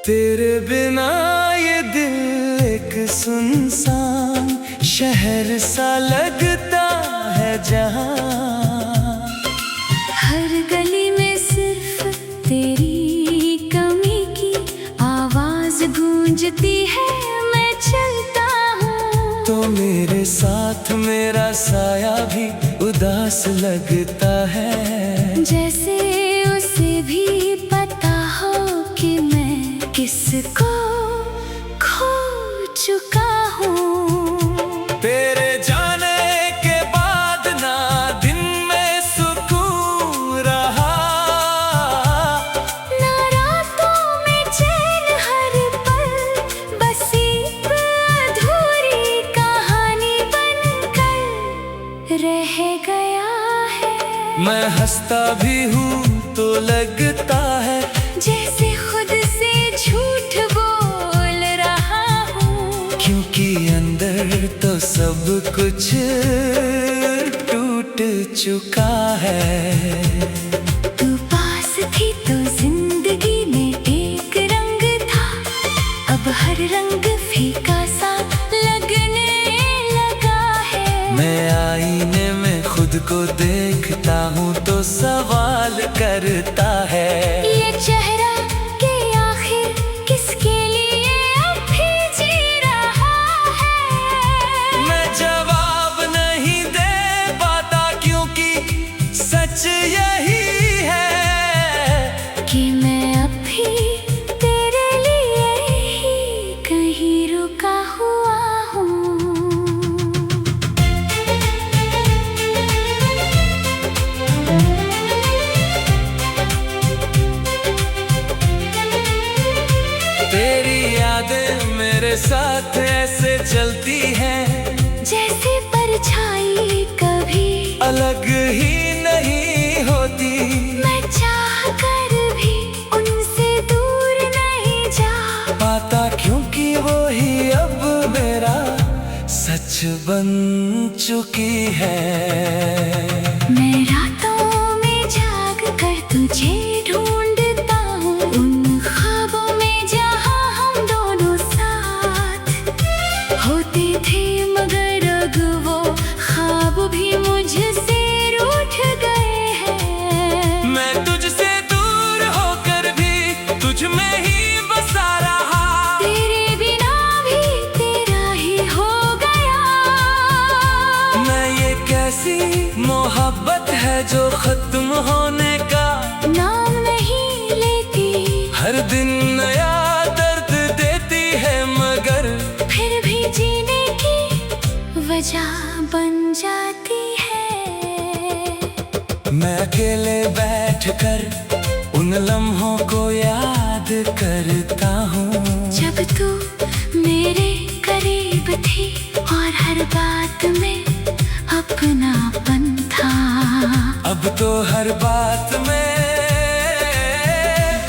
तेरे बिना ये दिल एक सुनसान शहर सा लगता है जहाँ। हर गली में सिर्फ तेरी कमी की आवाज गूंजती है। मैं चलता हूँ तो मेरे साथ मेरा साया भी उदास लगता है। जैसे उसे भी पता हो कि मैं किसको खो चुका हूँ। तेरे जाने के बाद ना दिन में सुकून रहा, ना रातों में चैन, हर पल बस एक अधूरी कहानी बनकर रह गया है। मैं हंसता भी हूँ तो लगता है जैसे खुद से झूठ बोल रहा हूँ, क्योंकि अंदर तो सब कुछ टूट चुका है। तू पास थी तो जिंदगी में एक रंग था, अब हर रंग फीका सा लगने लगा है। मैं आईने में खुद को देखता हूँ तो सवाल करता है, ये चेहरा के आखिर किसके लिए अब भी जी रहा है। मैं जवाब नहीं दे पाता क्योंकि सच यही है कि मैं अब भी तेरे लिए ही कहीं रुका हुआ हूँ। तेरी यादें मेरे साथ ऐसे चलती हैं जैसे परछाई कभी अलग ही नहीं होती। मैं चाह कर भी उनसे दूर नहीं जा पाता क्योंकि वो ही अब मेरा सच बन चुकी है। मैं रातों में जाग कर तुझे ढूंढता हूँ, उन ख्वाबों में जहाँ हम दोनों साथ होते थे, मगर अब वो ख्वाब भी मुझसे रूठ गए हैं। मैं तुझसे दूर होकर भी तुझ में ही बसा रहा, तेरे बिना भी तेरा ही हो गया। मैं ये कैसी मोहब्बत है जो खत्म होने का नाम नहीं लेती, हर दिन नया दर्द देती है, मगर फिर भी जीने की वजह बन जाती है। मैं अकेले बैठकर उन लम्हों को याद करता हूँ जब तू मेरे करीब थी और हर बात में अपनापन था। अब तो हर बात में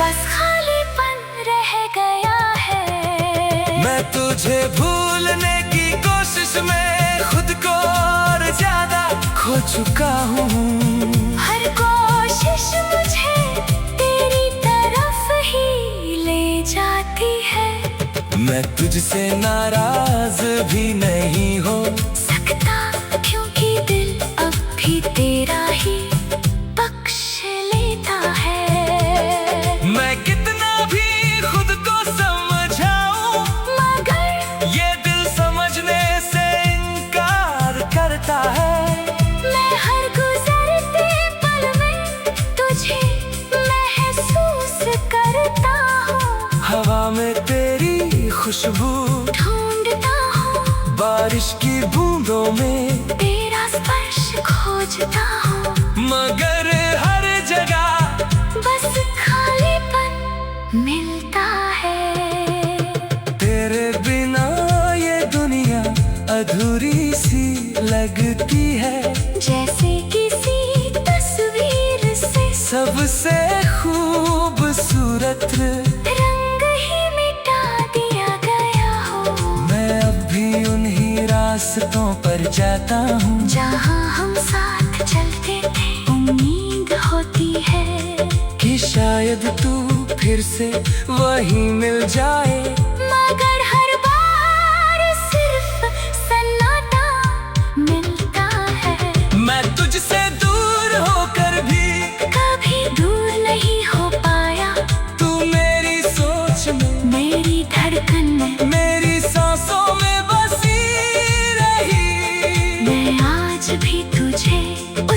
बस खालीपन रह गया है। मैं तुझे भूलने की कोशिश में खुद को और ज्यादा खो चुका हूँ। हर कोशिश मुझे तेरी तरफ ही ले जाती है। मैं तुझसे नाराज भी नहीं हो सकता क्योंकि दिल अब भी तेरा ही पक्ष लेता है। मैं कितना भी खुद को समझाऊं, मगर ये दिल समझने से इनकार करता है। मैं हर गुजरते पल में तुझे महसूस करता हूँ। हवा में तेरी खुशबू ढूंढता हूँ, बारिश की बूंदों में तेरा स्पर्श खोजता हूँ, मगर हर जगह बस खालीपन मिलता है। तेरे बिना ये दुनिया अधूरी सी लगती है। जैसे किसी तस्वीर से सबसे खूबसूरत रंग ही मिटा दिया गया हो। मैं अब भी उन्हीं रास्तों पर जाता हूँ जहाँ हम साथ चलते थे, उम्मीद होती है कि शायद तू फिर फिर से वही मिल जाए। मगर हर बार सिर्फ सन्नाटा मिलता है। मैं तुझसे दूर होकर भी कभी दूर नहीं हो पाया। तू मेरी सोच में, मेरी धड़कन में, मेरी सांसों में बसी रही। मैं आज भी तुझे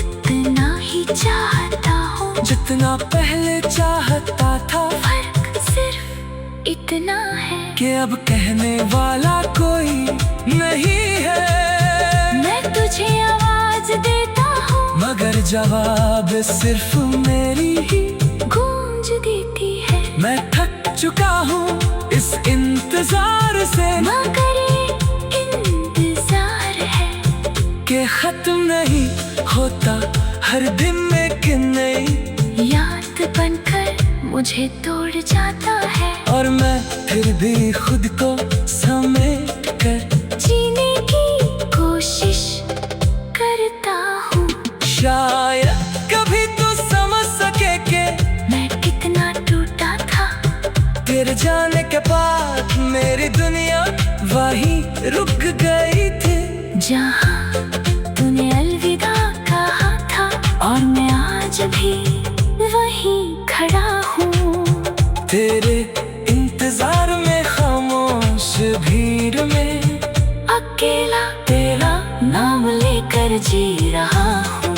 उतना ही चाहता हूँ जितना पहले चाहता था। फर्क सिर्फ इतना है कि अब कहने वाला कोई नहीं है। मैं तुझे आवाज देता हूँ मगर जवाब सिर्फ मेरी ही गूंज देती है। मैं थक चुका हूँ इस इंतजार से, मगर ये इंतजार है कि खत्म नहीं होता हर दिन में कि नई याद बनकर मुझे तोड़ जाता है। और मैं फिर भी खुद को समेट कर जीने की कोशिश करता हूँ। शायद कभी तू समझ सके कि मैं कितना टूटा था। तेरे जाने के बाद मेरी दुनिया वहीं रुक गई थी जहाँ तूने अलविदा कहा था। और मैं आज भी वहीं खड़ा हूँ तेरे इंतजार में, खामोश भीड़ में, अकेला तेरा नाम लेकर जी रहा हूँ।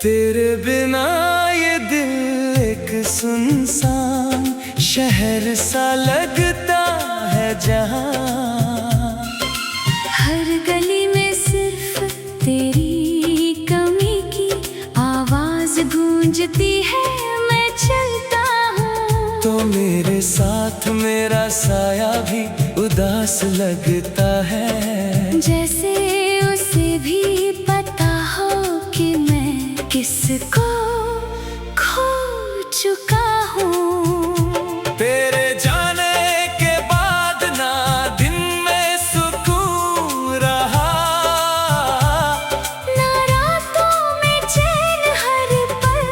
तेरे बिना ये दिल एक सुनसान शहर सा लगता है जहाँ। हर गली में सिर्फ तेरी कमी की आवाज गूंजती है। मैं चलता हूँ तो मेरे साथ मेरा साया भी उदास लगता है। जैसे उसे भी पता हो कि मैं किसको खो चुका हूँ। तेरे जाने के बाद ना दिन में सुकून रहा, ना रातों में चैन, हर पल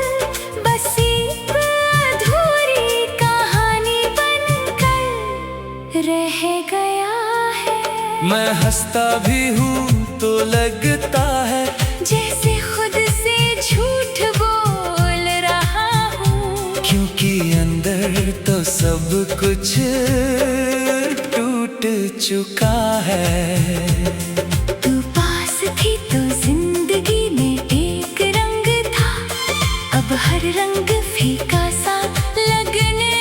बस एक अधूरी कहानी बनकर रह गया है। मैं हंसता भी हूँ तो लगता है जैसे खुद से झूठ बोल रहा हूँ। क्योंकि अंदर तो सब कुछ टूट चुका है। तू पास थी तो जिंदगी में एक रंग था। अब हर रंग फीका सा लगने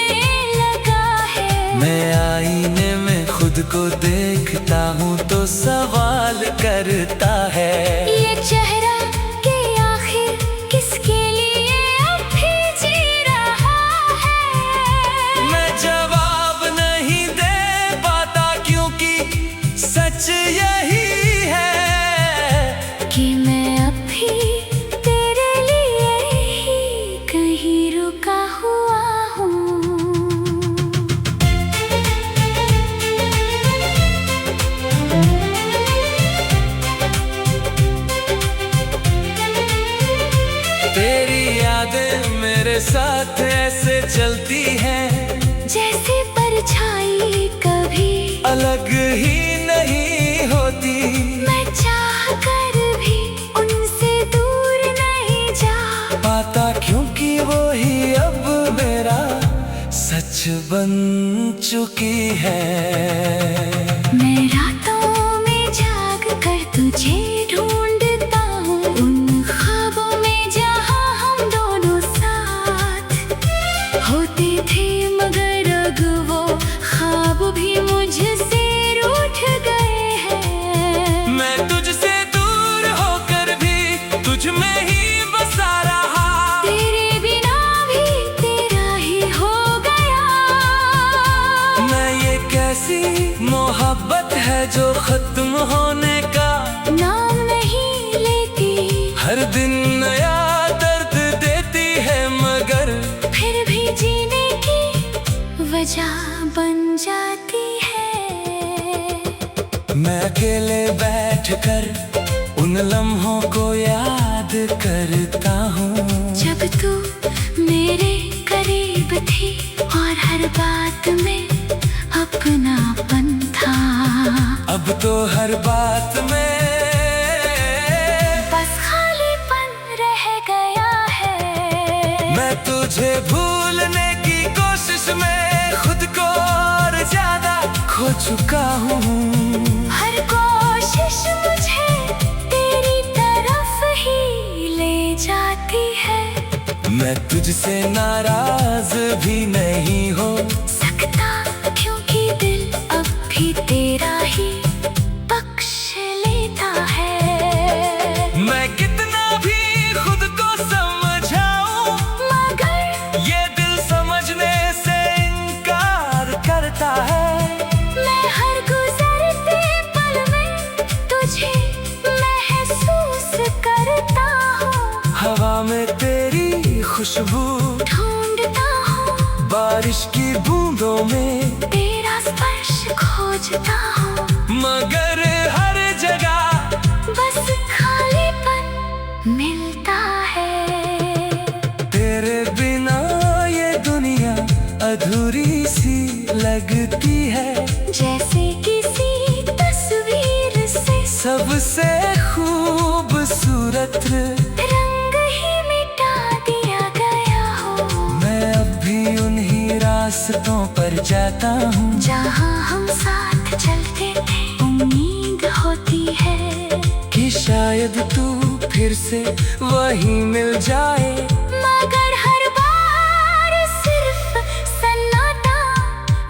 लगा है। मैं आईने में खुद को देखता हूँ तो सवाल करता है, ये चेहरा के आखिर किसके लिए अब भी जी रहा है। मैं जवाब नहीं दे पाता क्योंकि सच यही है कि मैं अब भी तेरे लिए ही कहीं रुका हुआ हूँ। तेरी यादें मेरे साथ ऐसे चलती हैं जैसे परछाई कभी अलग ही नहीं होती। मैं चाह कर भी उनसे दूर नहीं जा पाता क्योंकि वो ही अब मेरा सच बन चुकी है। मैं रातों में जाग कर तुझे ढूंढता हूँ, उन ख्वाबों में जहाँ हम दोनों साथ होते थे। मगर अब वो ख्वाब भी मुझसे रूठ गए हैं। मैं तुझसे दूर होकर भी तुझ में ही बसा रहा। होने का नाम नहीं लेती, हर दिन नया दर्द देती है, मगर फिर भी जीने की वजह बन जाती है। मैं अकेले बैठकर उन लम्हों को याद करता हूँ, जब तू मेरे करीब थी और हर बात में अपनापन था। अब तो हर बात में बस खालीपन रह गया है। मैं तुझे भूलने की कोशिश में खुद को और ज्यादा खो चुका हूँ। हर कोशिश मुझे तेरी तरफ ही ले जाती है। मैं तुझसे नाराज भी नहीं हो सकता, क्योंकि दिल अब भी तेरा ही पक्ष लेता है। मैं कितना भी खुद को समझाऊं, मगर ये दिल समझने से इनकार करता है। मैं हर गुजरते पल में तुझे महसूस करता हूँ। हवा में तेरी खुशबू ढूंढता हूँ, बारिश की बूंदों में तेरा स्पर्श खोजता हूँ, मगर हर जगह बस खालीपन मिलता है। तेरे बिना ये दुनिया अधूरी सी लगती है, जैसे किसी तस्वीर से सबसे खूबसूरत रंग ही मिटा दिया गया हो। मैं अब भी उन्हीं रास्तों पर जाता हूँ, जहाँ हम साथ चलते थे, उम्मीद होती है कि शायद तू फिर से वही मिल जाए। मगर हर बार सिर्फ सन्नाटा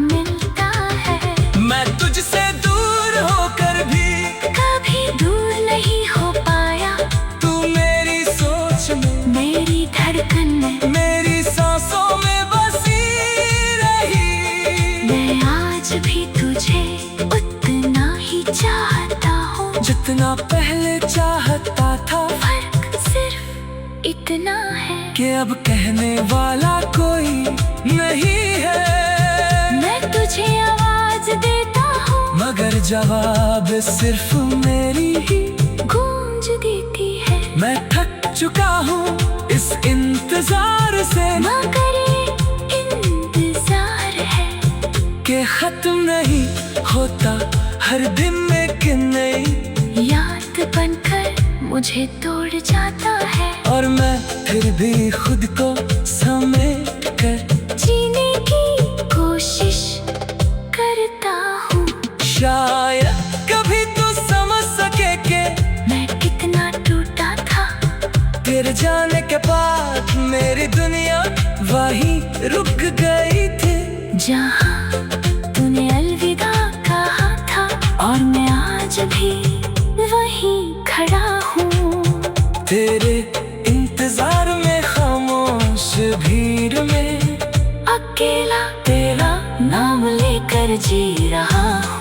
मिलता है। मैं तुझसे दूर होकर भी कभी दूर नहीं हो पाया, तू मेरी सोच में, मेरी धड़कन में, मेरी सांसों में बसी रही। मैं आज भी तुझे उतना ही चाहता हूँ जितना पहले चाहता था, फर्क सिर्फ इतना है कि अब कहने वाला कोई नहीं है। मैं तुझे आवाज देता हूँ, मगर जवाब सिर्फ मेरी ही गूंज देती है। मैं थक चुका हूँ इस इंतजार से, मगर ये इंतजार है कि खत्म नहीं होता हर दिन में कि नई याद बनकर मुझे तोड़ जाता है। और मैं फिर भी खुद को समेट कर जीने की कोशिश करता हूँ। शायद कभी तू समझ सके कि मैं कितना टूटा था, तेरे जाने के बाद मेरी दुनिया वहीं रुक गई थी, जहाँ तूने अलविदा कहा था, और मैं आज भी वहीं खड़ा हूँ। तेरे इंतजार में खामोश भीड़ में अकेला तेरा नाम लेकर जी रहा हूँ।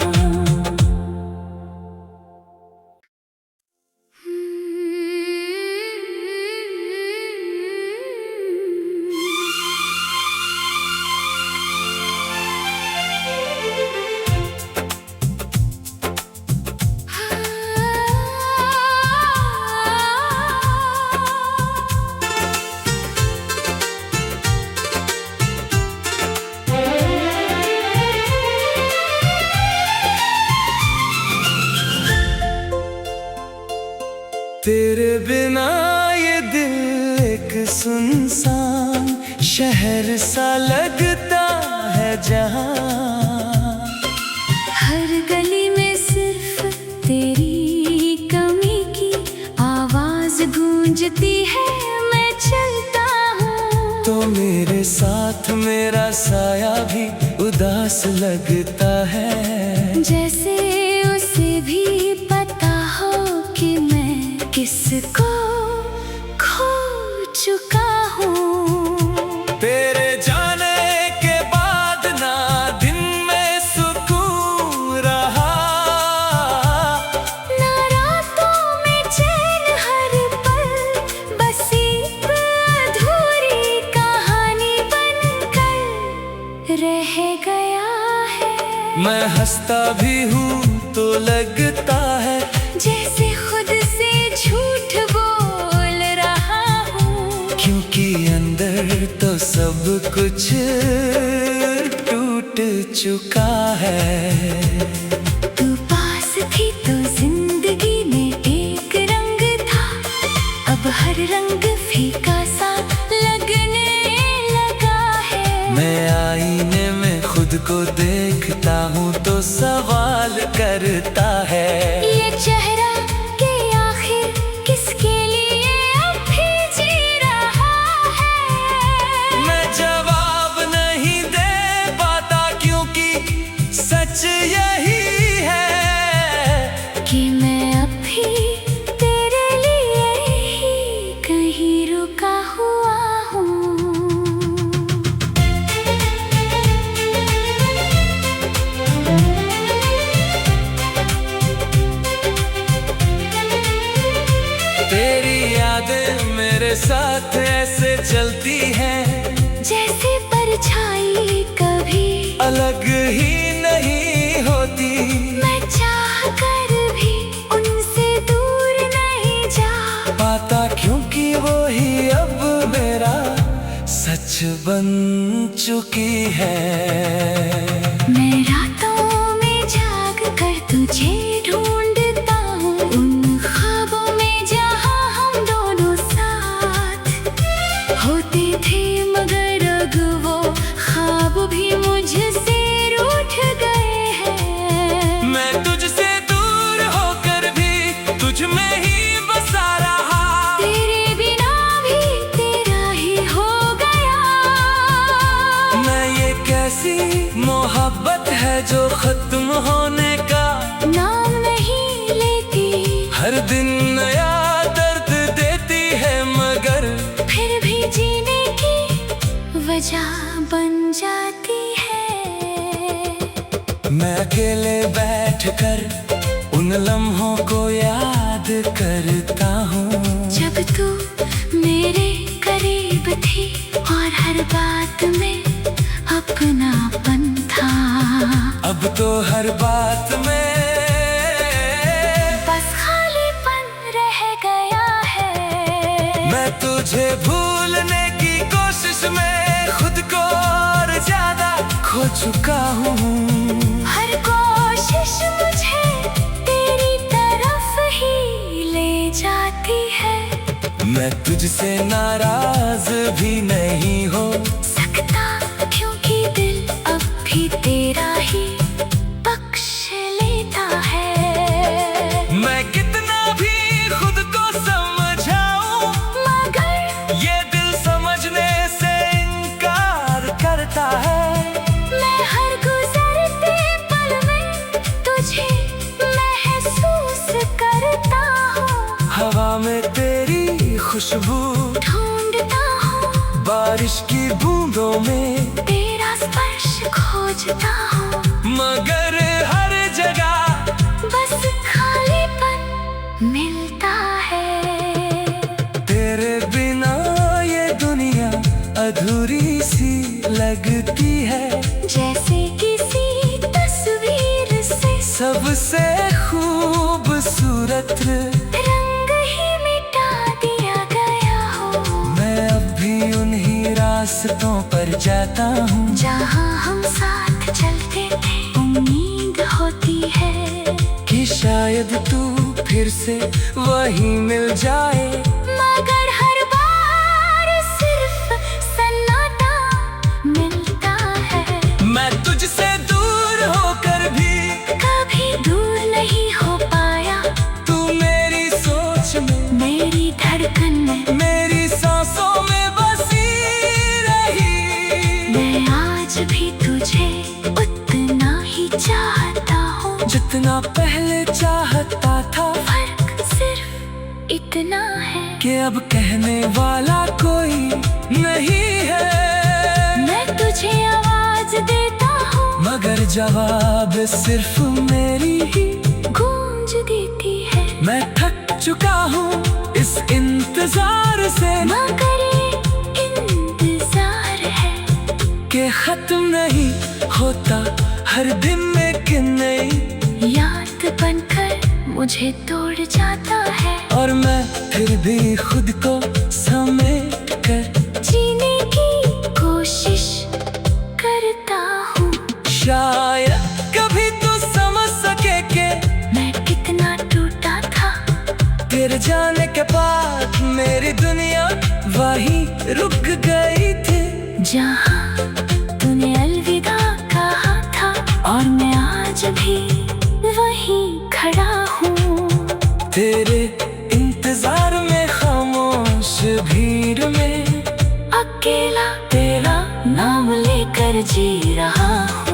तेरे बिना ये दिल एक सुनसान शहर सा लगता है, जहाँ हर गली में सिर्फ तेरी कमी की आवाज गूंजती है। मैं चलता हूँ तो मेरे साथ मेरा साया भी उदास लगता है, जैसे उसे भी पता हो कि मैं किसको खो चुका हूँ। तेरे जाने के बाद ना दिन में सुकून रहा, मैं हंसता भी हूँ तो लगता है जैसे खुद से झूठ बोल रहा हूँ, क्योंकि अंदर तो सब कुछ टूट चुका है। तू पास थी तो जिंदगी में एक रंग था, अब हर रंग फीका सा लगने लगा है। मैं आईने में खुद को देखता हूँ तो सवाल करता है, ये चेहरा के आखिर किसके लिए अब भी जी रहा है। मैं जवाब नहीं दे पाता क्योंकि सच यही है कि मैं अब भी तेरे लिए ही कहीं रुका हुआ हूँ। तेरी यादें मेरे साथ ऐसे चलती हैं जैसे परछाई कभी अलग ही नहीं होती। मैं चाह कर भी उनसे दूर नहीं जा पाता क्योंकि वो ही अब मेरा सच बन चुकी है। मैं रातों में जाग कर तुझे ढूंढता हूँ, उन ख्वाबों में जहाँ हम दोनों साथ होते थे, मगर अब वो ख्वाब भी मुझसे रूठ गए हैं। मैं तुझसे दूर होकर भी तुझ में ही बसा रहा, तेरे बिना भी तेरा ही हो गया। मैं ये कैसी मोहब्बत है जो खत्म होने का नाम नहीं लेती, हर दिन नया दर्द देती है, मगर फिर भी जीने की वजह बन जाती है। मैं अकेले बैठकर उन लम्हों को याद करता हूँ जब तू मेरे करीब थी और हर बात में अपनापन था। अब तो हर बात में बस खालीपन रह गया है। मैं तुझे भूलने की कोशिश में खुद को और ज्यादा खो चुका हूँ। हर कोशिश मुझे तेरी तरफ ही ले जाती है। मैं तुझसे नाराज भी नहीं हो सकता क्योंकि दिल अब भी तेरा ही बख्श लेता है। मैं कितना भी खुद को समझाऊं, मगर ये दिल समझने से इनकार करता है। मैं हर गुजरते पल में तुझे महसूस करता हूँ, हवा में तेरी खुशबू ढूंढता हूँ, बारिश की बूंदों में तेरा स्पर्श खोजता हूँ, मगर हर जगह बस खालीपन मिलता है। तेरे बिना ये दुनिया अधूरी सी लगती है, जैसे किसी तस्वीर से सबसे खूबसूरत रंग ही मिटा दिया गया हो। मैं अब भी उन्हीं रास्तों पर जाता हूँ जहाँ हम साथ चलते थे, उम्मीद होती है कि शायद तू फिर से वही मिल जाए, मगर हर बार सिर्फ सन्नाटा मिलता है। मैं तुझसे दूर होकर भी कभी दूर नहीं हो पाया, तू मेरी सोच में, मेरी धड़कन में, मेरी सांसों में बसी रही। मैं आज भी तुझे उतना ही चाहता हूँ जितना पहले चाहता था, फर्क सिर्फ इतना है कि अब कहने वाला कोई नहीं है। मैं तुझे आवाज देता हूँ, मगर जवाब सिर्फ मेरी ही गूंज देती है। मैं थक चुका हूँ इस इंतजार से, मगर ये इंतजार है कि खत्म नहीं होता हर दिन में एक नई याद बनकर मुझे तोड़ जाता है। और मैं फिर भी खुद को समेट कर जीने की कोशिश करता हूँ। शायद कभी तू समझ सके कि मैं कितना टूटा था। तेरे जाने के बाद मेरी दुनिया वहीं रुक गई थी जहाँ तूने अलविदा कहा था, और मैं आज भी वहीं खड़ा हूँ। तेरे इंतजार में खामोश भीड़ में अकेला तेरा नाम लेकर जी रहा हूँ।